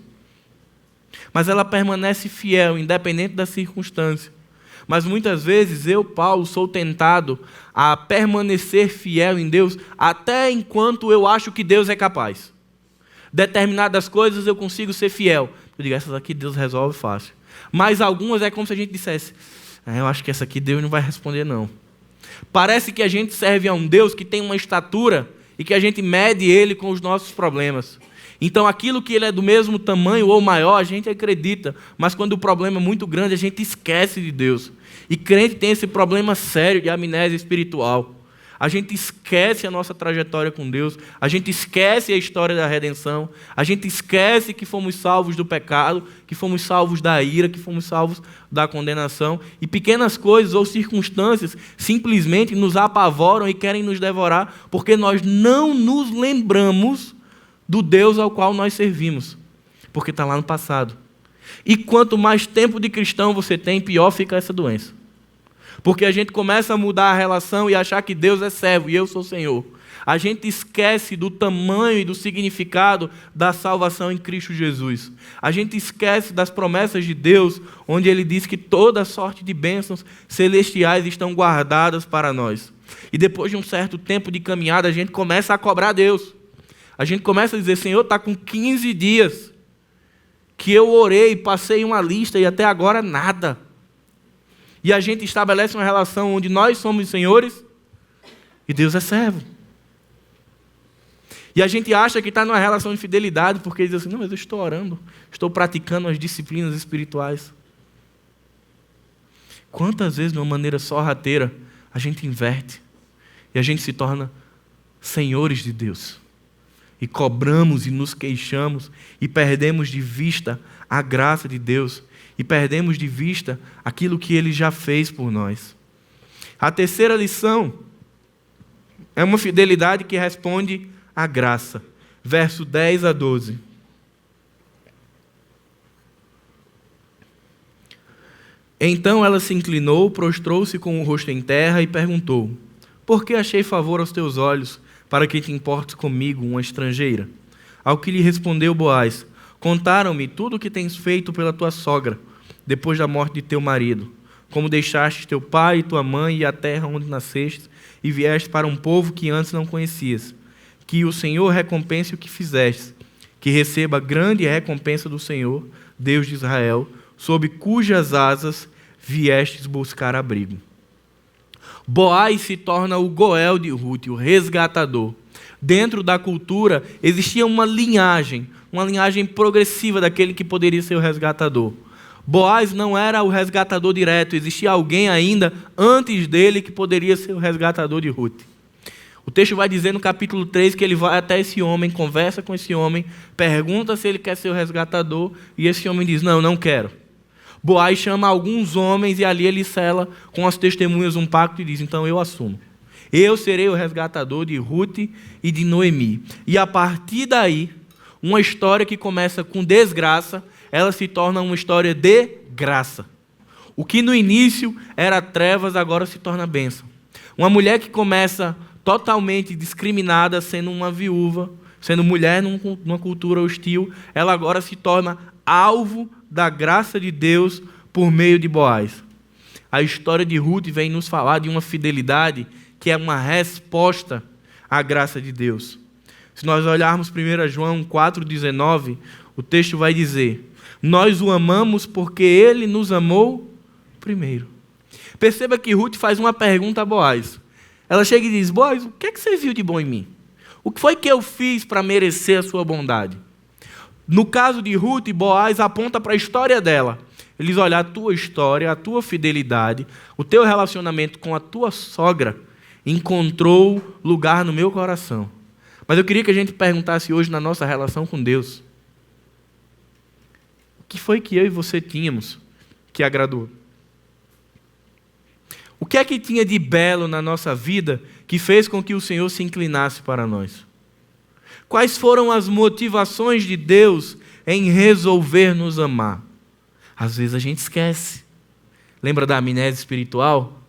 mas ela permanece fiel, independente da circunstância. Mas muitas vezes eu, Paulo, sou tentado a permanecer fiel em Deus até enquanto eu acho que Deus é capaz. Determinadas coisas eu consigo ser fiel. Eu digo, essas aqui Deus resolve fácil. Mas algumas é como se a gente dissesse, eu acho que essa aqui Deus não vai responder não. Parece que a gente serve a um Deus que tem uma estatura e que a gente mede Ele com os nossos problemas. Então aquilo que Ele é do mesmo tamanho ou maior, a gente acredita. Mas quando o problema é muito grande, a gente esquece de Deus. E crente tem esse problema sério de amnésia espiritual. A gente esquece a nossa trajetória com Deus, a gente esquece a história da redenção, a gente esquece que fomos salvos do pecado, que fomos salvos da ira, que fomos salvos da condenação. E pequenas coisas ou circunstâncias simplesmente nos apavoram e querem nos devorar, porque nós não nos lembramos do Deus ao qual nós servimos, porque está lá no passado. E quanto mais tempo de cristão você tem, pior fica essa doença. Porque a gente começa a mudar a relação e achar que Deus é servo e eu sou Senhor. A gente esquece do tamanho e do significado da salvação em Cristo Jesus. A gente esquece das promessas de Deus, onde Ele diz que toda sorte de bênçãos celestiais estão guardadas para nós. E depois de um certo tempo de caminhada, a gente começa a cobrar Deus. A gente começa a dizer, Senhor, está com 15 dias que eu orei, passei uma lista e até agora nada. E a gente estabelece uma relação onde nós somos senhores e Deus é servo. E a gente acha que está numa relação de fidelidade porque diz assim, não, mas eu estou orando, estou praticando as disciplinas espirituais. Quantas vezes, de uma maneira sorrateira, a gente inverte e a gente se torna senhores de Deus. E cobramos e nos queixamos e perdemos de vista a graça de Deus e perdemos de vista aquilo que Ele já fez por nós. A terceira lição é uma fidelidade que responde à graça. Verso 10 a 12. Então ela se inclinou, prostrou-se com o rosto em terra e perguntou: por que achei favor aos teus olhos, para que te importes comigo, uma estrangeira? Ao que lhe respondeu Boaz: contaram-me tudo o que tens feito pela tua sogra, depois da morte de teu marido, como deixaste teu pai e tua mãe e a terra onde nasceste, e vieste para um povo que antes não conhecias. Que o Senhor recompense o que fizeste, que receba grande recompensa do Senhor, Deus de Israel, sob cujas asas viestes buscar abrigo. Boaz se torna o Goel de Ruth, o resgatador. Dentro da cultura existia uma linhagem progressiva daquele que poderia ser o resgatador. Boaz não era o resgatador direto, existia alguém ainda antes dele que poderia ser o resgatador de Ruth. O texto vai dizer no capítulo 3 que ele vai até esse homem, conversa com esse homem, pergunta se ele quer ser o resgatador, e esse homem diz, não quero. Boaz chama alguns homens e ali ele sela com as testemunhas um pacto e diz, então eu assumo. Eu serei o resgatador de Ruth e de Noemi. E a partir daí, uma história que começa com desgraça, ela se torna uma história de graça. O que no início era trevas, agora se torna bênção. Uma mulher que começa totalmente discriminada, sendo uma viúva, sendo mulher numa cultura hostil, ela agora se torna alvo da graça de Deus por meio de Boaz. A história de Ruth vem nos falar de uma fidelidade que é uma resposta à graça de Deus. Se nós olharmos 1 João 4,19, o texto vai dizer, nós o amamos porque ele nos amou primeiro. Perceba que Ruth faz uma pergunta a Boaz. Ela chega e diz, Boaz, o que é que você viu de bom em mim? O que foi que eu fiz para merecer a sua bondade? No caso de Ruth, Boaz aponta para a história dela. Ele diz, olha, a tua história, a tua fidelidade, o teu relacionamento com a tua sogra encontrou lugar no meu coração. Mas eu queria que a gente perguntasse hoje na nossa relação com Deus. O que foi que eu e você tínhamos que agradou? O que é que tinha de belo na nossa vida que fez com que o Senhor se inclinasse para nós? Quais foram as motivações de Deus em resolver nos amar? Às vezes a gente esquece. Lembra da amnésia espiritual?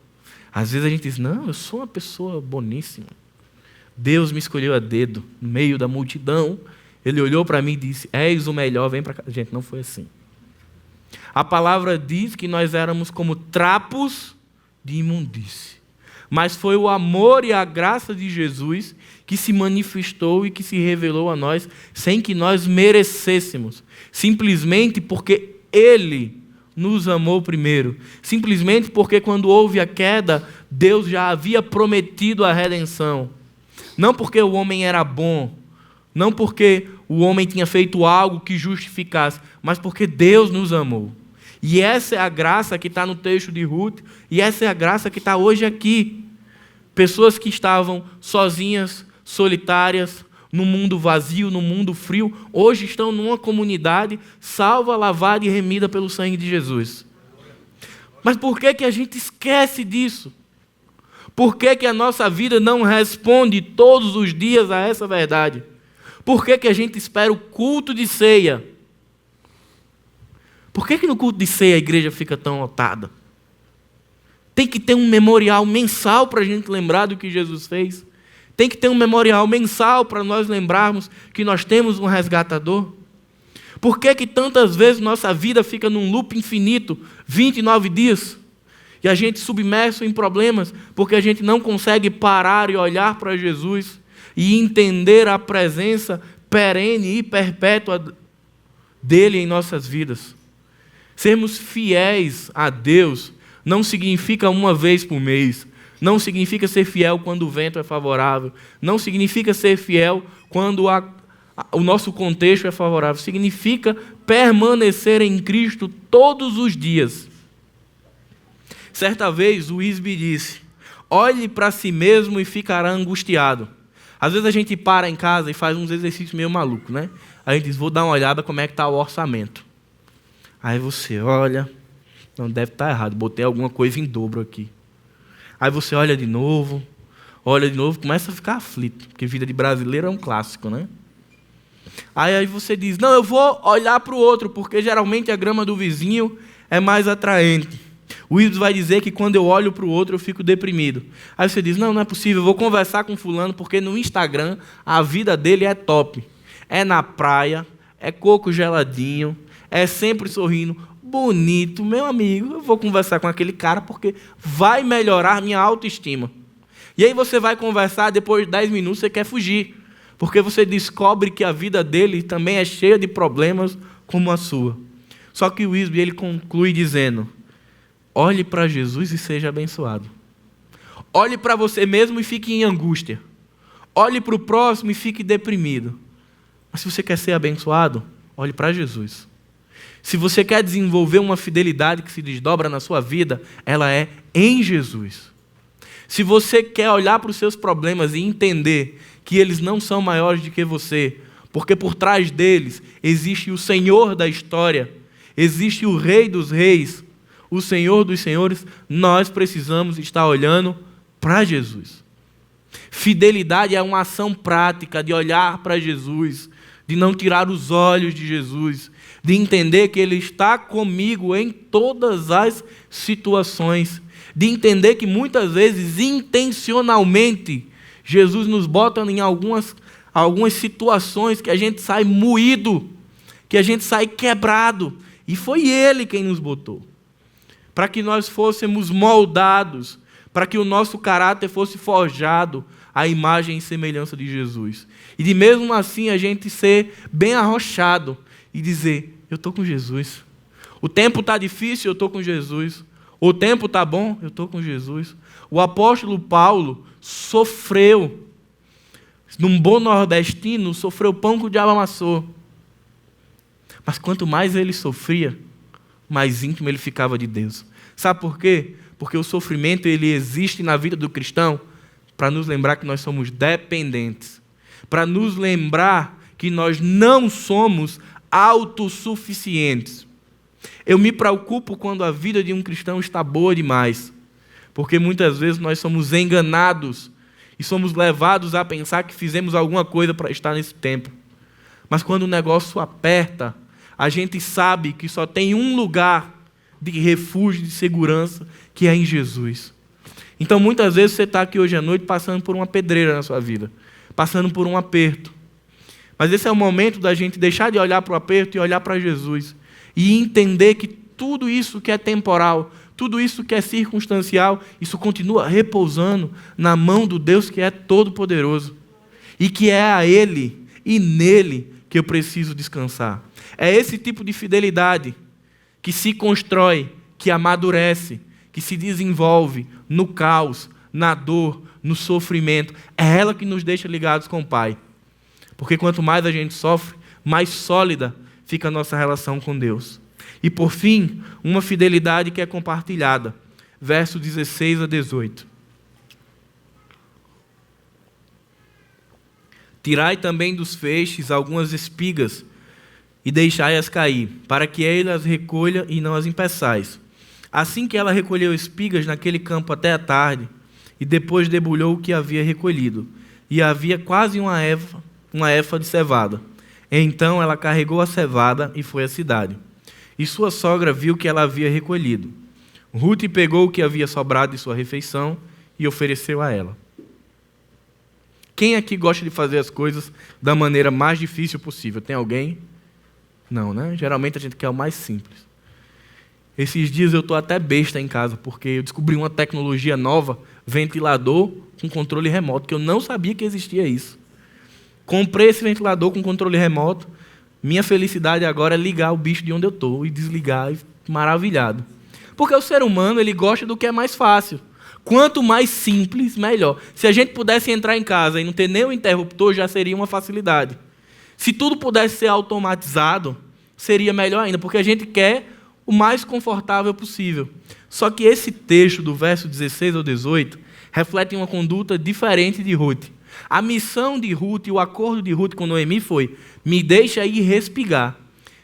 Às vezes a gente diz, não, eu sou uma pessoa boníssima. Deus me escolheu a dedo, no meio da multidão. Ele olhou para mim e disse, és o melhor, vem para cá. Gente, não foi assim. A palavra diz que nós éramos como trapos de imundície. Mas foi o amor e a graça de Jesus que se manifestou e que se revelou a nós sem que nós merecêssemos. Simplesmente porque Ele nos amou primeiro. Simplesmente porque quando houve a queda, Deus já havia prometido a redenção. Não porque o homem era bom, não porque o homem tinha feito algo que justificasse, mas porque Deus nos amou. E essa é a graça que está no texto de Ruth, e essa é a graça que está hoje aqui. Pessoas que estavam sozinhas, solitárias, no mundo vazio, no mundo frio, hoje estão numa comunidade salva, lavada e remida pelo sangue de Jesus. Mas por que a gente esquece disso? Por que a nossa vida não responde todos os dias a essa verdade? Por que a gente espera o culto de ceia? Por que no culto de ceia a igreja fica tão lotada? Tem que ter um memorial mensal para a gente lembrar do que Jesus fez. Tem que ter um memorial mensal para nós lembrarmos que nós temos um resgatador. Por que tantas vezes nossa vida fica num loop infinito, 29 dias, e a gente submerso em problemas, porque a gente não consegue parar e olhar para Jesus e entender a presença perene e perpétua dele em nossas vidas. Sermos fiéis a Deus não significa uma vez por mês, Não significa ser fiel quando o vento é favorável. Não significa ser fiel quando o nosso contexto é favorável. Significa permanecer em Cristo todos os dias. Certa vez, o Wisby disse: olhe para si mesmo e ficará angustiado. Às vezes a gente para em casa e faz uns exercícios meio malucos, né? A gente diz: vou dar uma olhada como é que está o orçamento. Aí você olha, não, deve estar errado, botei alguma coisa em dobro aqui. Aí você olha de novo, começa a ficar aflito, porque vida de brasileiro é um clássico, né? Aí você diz: não, eu vou olhar para o outro, porque geralmente a grama do vizinho é mais atraente. O Wilson vai dizer que quando eu olho para o outro eu fico deprimido. Aí você diz: não é possível, eu vou conversar com fulano, porque no Instagram a vida dele é top. É na praia, é coco geladinho, é sempre sorrindo, bonito. Meu amigo, eu vou conversar com aquele cara porque vai melhorar minha autoestima. E aí você vai conversar, depois de 10 minutos você quer fugir, porque você descobre que a vida dele também é cheia de problemas como a sua. Só que o Wisby, ele conclui dizendo: olhe para Jesus e seja abençoado. Olhe para você mesmo e fique em angústia. Olhe para o próximo e fique deprimido. Mas se você quer ser abençoado, olhe para Jesus. Se você quer desenvolver uma fidelidade que se desdobra na sua vida, ela é em Jesus. Se você quer olhar para os seus problemas e entender que eles não são maiores do que você, porque por trás deles existe o Senhor da história, existe o Rei dos Reis, o Senhor dos Senhores, nós precisamos estar olhando para Jesus. Fidelidade é uma ação prática de olhar para Jesus, de não tirar os olhos de Jesus, de entender que Ele está comigo em todas as situações, de entender que muitas vezes, intencionalmente, Jesus nos bota em algumas situações que a gente sai moído, que a gente sai quebrado, e foi Ele quem nos botou, para que nós fôssemos moldados, para que o nosso caráter fosse forjado à imagem e semelhança de Jesus. E de mesmo assim a gente ser bem arrochado e dizer: eu estou com Jesus. O tempo está difícil, eu estou com Jesus. O tempo está bom, eu estou com Jesus. O apóstolo Paulo sofreu, num bom nordestino, sofreu pão que o diabo amassou. Mas quanto mais ele sofria, mais íntimo ele ficava de Deus. Sabe por quê? Porque o sofrimento ele existe na vida do cristão para nos lembrar que nós somos dependentes, para nos lembrar que nós não somos autossuficientes. Eu me preocupo quando a vida de um cristão está boa demais, porque muitas vezes nós somos enganados e somos levados a pensar que fizemos alguma coisa para estar nesse tempo. Mas quando o negócio aperta, a gente sabe que só tem um lugar de refúgio, de segurança, que é em Jesus. Então, muitas vezes você está aqui hoje à noite passando por uma pedreira na sua vida, passando por um aperto. Mas esse é o momento da gente deixar de olhar para o aperto e olhar para Jesus. E entender que tudo isso que é temporal, tudo isso que é circunstancial, isso continua repousando na mão do Deus que é todo-poderoso. E que é a Ele e nele que eu preciso descansar. É esse tipo de fidelidade que se constrói, que amadurece, que se desenvolve no caos, na dor, no sofrimento. É ela que nos deixa ligados com o Pai. Porque quanto mais a gente sofre, mais sólida fica a nossa relação com Deus. E por fim, uma fidelidade que é compartilhada. Verso 16 a 18. Tirai também dos feixes algumas espigas, e deixai-as cair, para que ele as recolha e não as impeçais. Assim que ela recolheu espigas naquele campo até a tarde, e depois debulhou o que havia recolhido, e havia quase uma éfa de cevada. Então ela carregou a cevada e foi à cidade. E sua sogra viu que ela havia recolhido. Rute pegou o que havia sobrado de sua refeição e ofereceu a ela. Quem aqui gosta de fazer as coisas da maneira mais difícil possível? Tem alguém? Não, né? Geralmente a gente quer o mais simples. Esses dias eu estou até besta em casa, porque eu descobri uma tecnologia nova, ventilador com controle remoto, que eu não sabia que existia isso. Comprei esse ventilador com controle remoto. Minha felicidade agora é ligar o bicho de onde eu estou e desligar, maravilhado. Porque o ser humano ele gosta do que é mais fácil. Quanto mais simples, melhor. Se a gente pudesse entrar em casa e não ter nenhum interruptor, já seria uma facilidade. Se tudo pudesse ser automatizado, seria melhor ainda, porque a gente quer o mais confortável possível. Só que esse texto, do verso 16 ao 18, reflete uma conduta diferente de Ruth. A missão de Ruth e o acordo de Ruth com Noemi foi: me deixa ir respigar.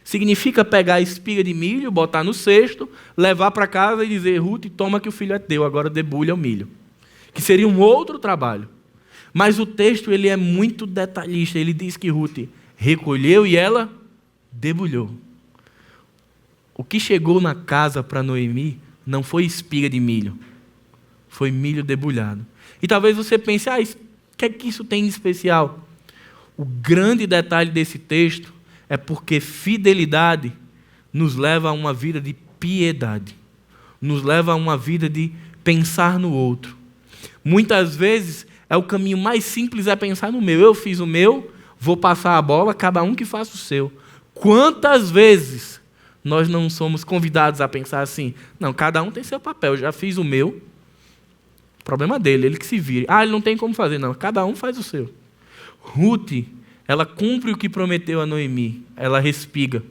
Significa pegar a espiga de milho, botar no cesto, levar para casa e dizer: Ruth, toma que o filho é teu, agora debulha o milho. Que seria um outro trabalho. Mas o texto ele é muito detalhista. Ele diz que Ruth recolheu e ela debulhou. O que chegou na casa para Noemi não foi espiga de milho, foi milho debulhado. E talvez você pense: o que é que isso tem de especial? O grande detalhe desse texto é porque fidelidade nos leva a uma vida de piedade, nos leva a uma vida de pensar no outro. Muitas vezes o caminho mais simples é pensar no meu. Eu fiz o meu, vou passar a bola, cada um que faça o seu. Quantas vezes nós não somos convidados a pensar assim: não, cada um tem seu papel, eu já fiz o meu, problema dele, ele que se vire. Ele não tem como fazer, não, cada um faz o seu. Ruth, ela cumpre o que prometeu a Noemi, ela respiga,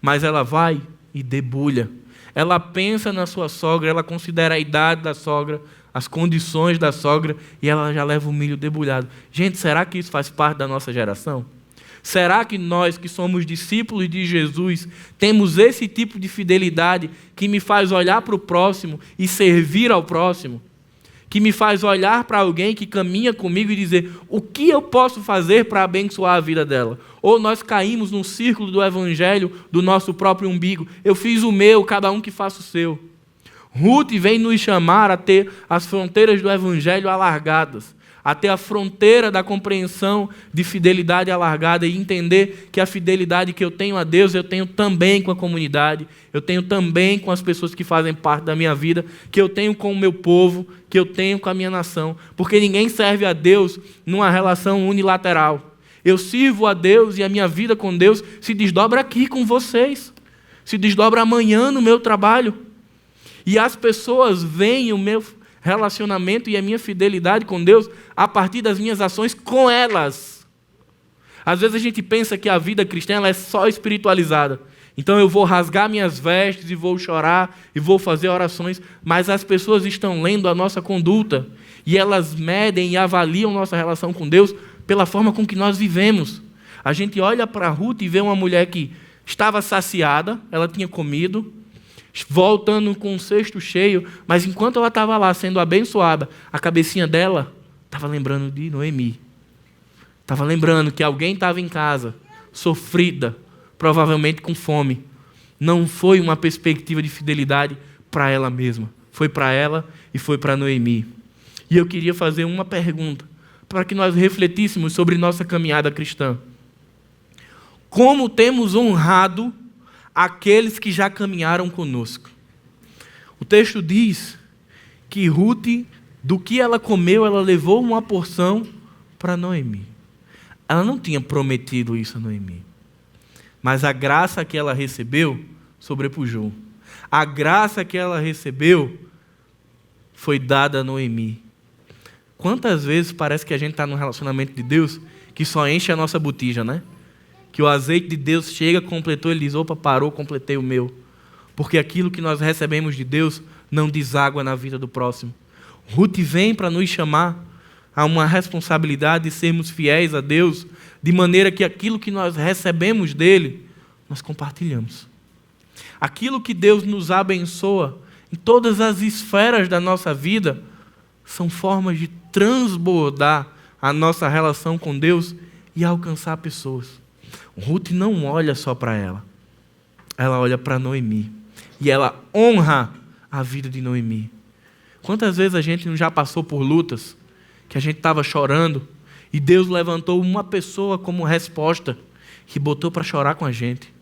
mas ela vai e debulha. Ela pensa na sua sogra, ela considera a idade da sogra, as condições da sogra, e ela já leva o milho debulhado. Gente, será que isso faz parte da nossa geração? Será que nós, que somos discípulos de Jesus, temos esse tipo de fidelidade que me faz olhar para o próximo e servir ao próximo? Que me faz olhar para alguém que caminha comigo e dizer: o que eu posso fazer para abençoar a vida dela? Ou nós caímos num círculo do evangelho do nosso próprio umbigo: eu fiz o meu, cada um que faça o seu. Ruth vem nos chamar a ter as fronteiras do evangelho alargadas, a ter a fronteira da compreensão de fidelidade alargada e entender que a fidelidade que eu tenho a Deus, eu tenho também com a comunidade, eu tenho também com as pessoas que fazem parte da minha vida, que eu tenho com o meu povo, que eu tenho com a minha nação, porque ninguém serve a Deus numa relação unilateral. Eu sirvo a Deus e a minha vida com Deus se desdobra aqui com vocês, se desdobra amanhã no meu trabalho. E as pessoas veem o meu relacionamento e a minha fidelidade com Deus a partir das minhas ações com elas. Às vezes a gente pensa que a vida cristã ela é só espiritualizada. Então eu vou rasgar minhas vestes e vou chorar e vou fazer orações, mas as pessoas estão lendo a nossa conduta e elas medem e avaliam nossa relação com Deus pela forma com que nós vivemos. A gente olha para Ruth e vê uma mulher que estava saciada, ela tinha comido, voltando com um cesto cheio, mas enquanto ela estava lá sendo abençoada, a cabecinha dela estava lembrando de Noemi. Estava lembrando que alguém estava em casa, sofrida, provavelmente com fome. Não foi uma perspectiva de fidelidade para ela mesma. Foi para ela e foi para Noemi. E eu queria fazer uma pergunta, para que nós refletíssemos sobre nossa caminhada cristã. Como temos honrado aqueles que já caminharam conosco? O texto diz que Ruth, do que ela comeu, ela levou uma porção para Noemi. Ela não tinha prometido isso a Noemi, mas a graça que ela recebeu sobrepujou. A graça que ela recebeu foi dada a Noemi. Quantas vezes parece que a gente está num relacionamento de Deus que só enche a nossa botija, né? Que o azeite de Deus chega, completou, ele diz: opa, parou, completei o meu. Porque aquilo que nós recebemos de Deus não deságua na vida do próximo. Ruth vem para nos chamar a uma responsabilidade de sermos fiéis a Deus, de maneira que aquilo que nós recebemos dele, nós compartilhamos. Aquilo que Deus nos abençoa em todas as esferas da nossa vida, são formas de transbordar a nossa relação com Deus e alcançar pessoas. Ruth não olha só para ela, ela olha para Noemi e ela honra a vida de Noemi. Quantas vezes a gente não já passou por lutas que a gente estava chorando e Deus levantou uma pessoa como resposta que botou para chorar com a gente?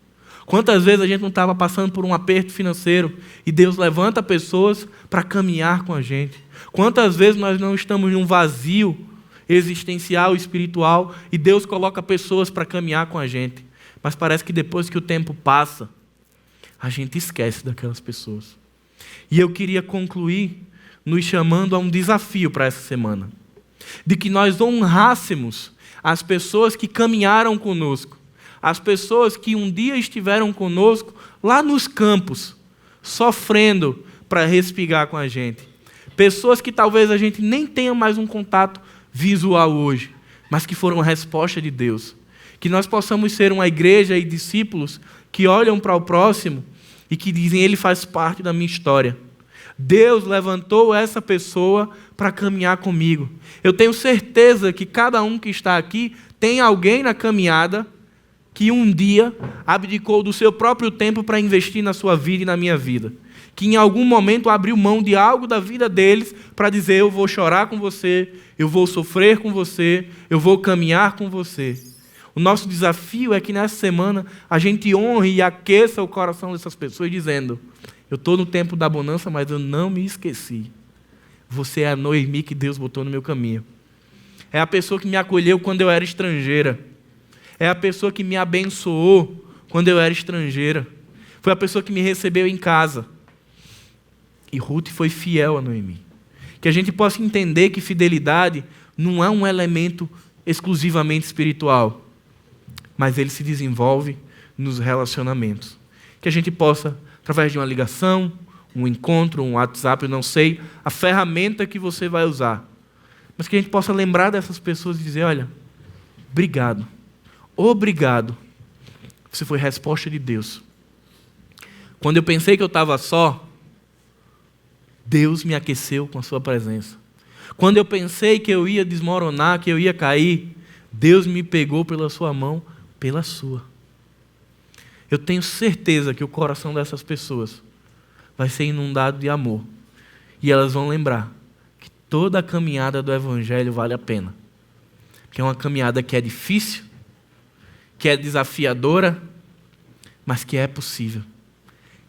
Quantas vezes a gente não estava passando por um aperto financeiro e Deus levanta pessoas para caminhar com a gente? Quantas vezes nós não estamos num vazio existencial, espiritual, e Deus coloca pessoas para caminhar com a gente, mas parece que depois que o tempo passa, a gente esquece daquelas pessoas. E eu queria concluir nos chamando a um desafio para essa semana. De que nós honrássemos as pessoas que caminharam conosco, as pessoas que um dia estiveram conosco lá nos campos, sofrendo para respigar com a gente. Pessoas que talvez a gente nem tenha mais um contato visual hoje, mas que foram a resposta de Deus. Que nós possamos ser uma igreja e discípulos que olham para o próximo e que dizem: ele faz parte da minha história. Deus levantou essa pessoa para caminhar comigo. Eu tenho certeza que cada um que está aqui tem alguém na caminhada que um dia abdicou do seu próprio tempo para investir na sua vida e na minha vida. Que em algum momento abriu mão de algo da vida deles para dizer: eu vou chorar com você, eu vou sofrer com você, eu vou caminhar com você. O nosso desafio é que nessa semana a gente honre e aqueça o coração dessas pessoas dizendo: eu estou no tempo da bonança, mas eu não me esqueci. Você é a Noemi que Deus botou no meu caminho. É a pessoa que me acolheu quando eu era estrangeira. É a pessoa que me abençoou quando eu era estrangeira. Foi a pessoa que me recebeu em casa. E Ruth foi fiel a Noemi. Que a gente possa entender que fidelidade não é um elemento exclusivamente espiritual, mas ele se desenvolve nos relacionamentos. Que a gente possa, através de uma ligação, um encontro, um WhatsApp, eu não sei, a ferramenta que você vai usar, mas que a gente possa lembrar dessas pessoas e dizer: olha, obrigado, obrigado, você foi resposta de Deus. Quando eu pensei que eu estava só, Deus me aqueceu com a sua presença. Quando eu pensei que eu ia desmoronar, que eu ia cair, Deus me pegou pela sua mão, pela sua. Eu tenho certeza que o coração dessas pessoas vai ser inundado de amor. E elas vão lembrar que toda a caminhada do Evangelho vale a pena. Que é uma caminhada que é difícil, que é desafiadora, mas que é possível.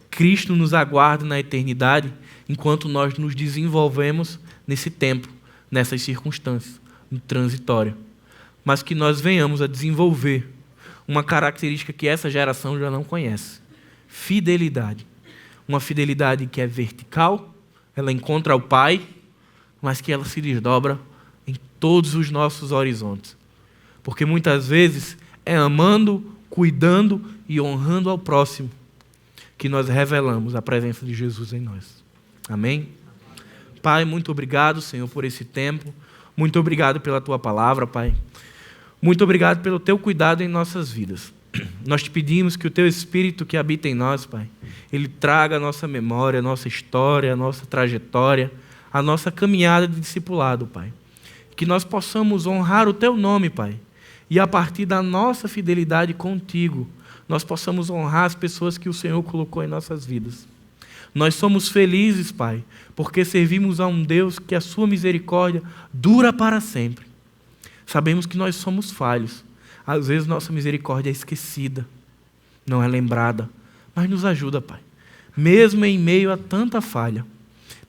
Cristo nos aguarda na eternidade enquanto nós nos desenvolvemos nesse tempo, nessas circunstâncias, no transitório. Mas que nós venhamos a desenvolver uma característica que essa geração já não conhece: fidelidade. Uma fidelidade que é vertical, ela encontra o Pai, mas que ela se desdobra em todos os nossos horizontes. Porque muitas vezes é amando, cuidando e honrando ao próximo que nós revelamos a presença de Jesus em nós. Amém? Pai, muito obrigado, Senhor, por esse tempo. Muito obrigado pela Tua palavra, Pai. Muito obrigado pelo Teu cuidado em nossas vidas. Nós te pedimos que o Teu Espírito que habita em nós, Pai, Ele traga a nossa memória, a nossa história, a nossa trajetória, a nossa caminhada de discipulado, Pai. Que nós possamos honrar o Teu nome, Pai. E a partir da nossa fidelidade contigo, nós possamos honrar as pessoas que o Senhor colocou em nossas vidas. Nós somos felizes, Pai, porque servimos a um Deus que a sua misericórdia dura para sempre. Sabemos que nós somos falhos. Às vezes nossa misericórdia é esquecida, não é lembrada, mas nos ajuda, Pai. Mesmo em meio a tanta falha,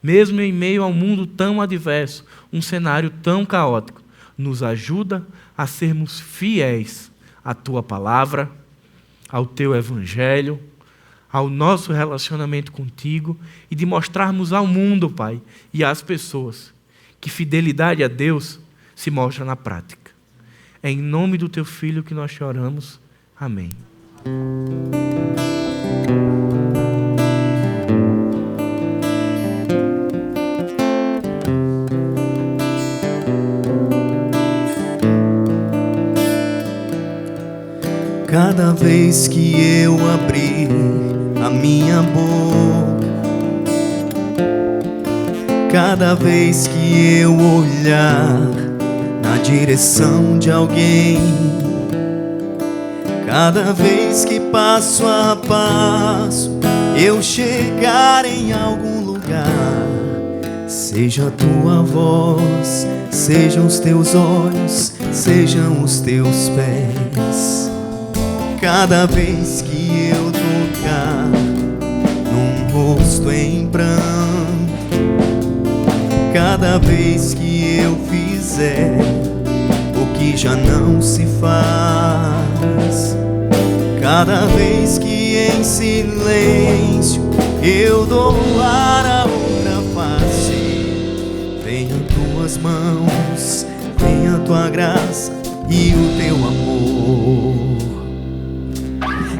mesmo em meio a um mundo tão adverso, um cenário tão caótico, nos ajuda a sermos fiéis à Tua palavra, ao Teu Evangelho, ao nosso relacionamento contigo e de mostrarmos ao mundo, Pai, e às pessoas que fidelidade a Deus se mostra na prática. É em nome do Teu Filho que nós te oramos. Amém. Cada vez que eu abrir a minha boca, cada vez que eu olhar na direção de alguém, cada vez que passo a passo eu chegar em algum lugar, seja a Tua voz, sejam os Teus olhos, sejam os Teus pés. Cada vez que eu tocar num rosto em pranto, cada vez que eu fizer o que já não se faz, cada vez que em silêncio eu dou ar a outra face, tuas mãos vem a tua graça e o teu amor.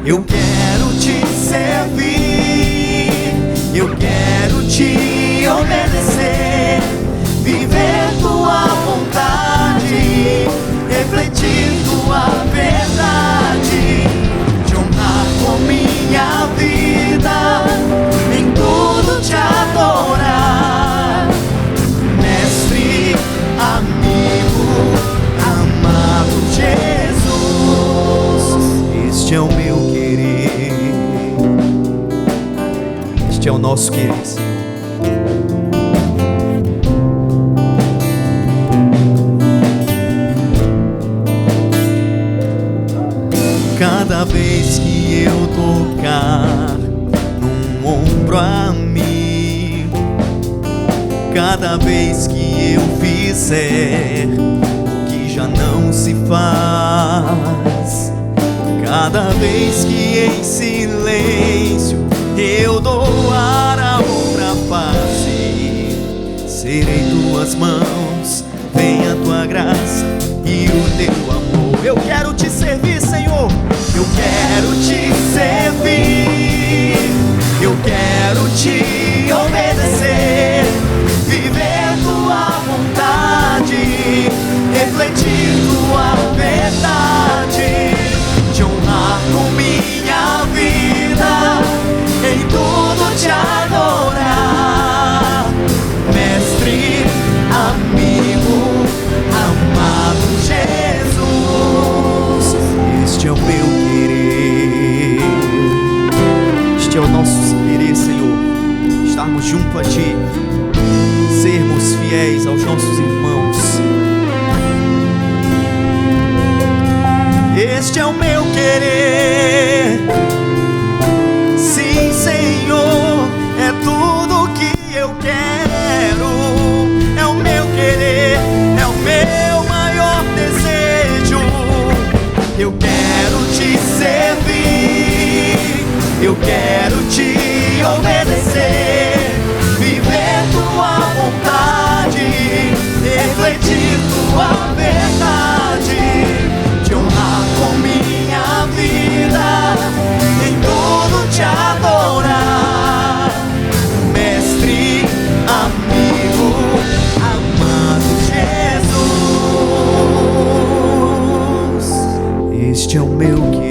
Eu quero te servir, eu quero te obedecer, viver tua vontade, refletir tua verdade, te honrar com minha vida, em tudo te adorar. Mestre, amigo, amado Jesus, este é o meu querer, este é o nosso querer, Senhor. Cada vez que eu tocar num ombro amigo, cada vez que eu fizer o que já não se faz, cada vez que em silêncio eu doar a outra face, serei tuas mãos, vem a tua graça e o teu amor. Eu quero te servir, Senhor, eu quero te servir, eu quero te obedecer, viver tua vontade, refletir tua verdade, te honrar com minha vida, em tudo te adorar. Mestre, amigo, amado Jesus, este é o meu querer, este é o nosso querer, Senhor, estarmos junto a Ti, sermos fiéis aos nossos irmãos. Este é o meu querer, sim, Senhor, é tudo que eu quero, é o meu querer, é o meu maior desejo. Eu quero te servir, eu quero te obedecer, viver tua vontade, refletir tua verdade, te honrar com minha vida, em tudo te adorar. Mestre, amigo, amado Jesus, este é o meu querer.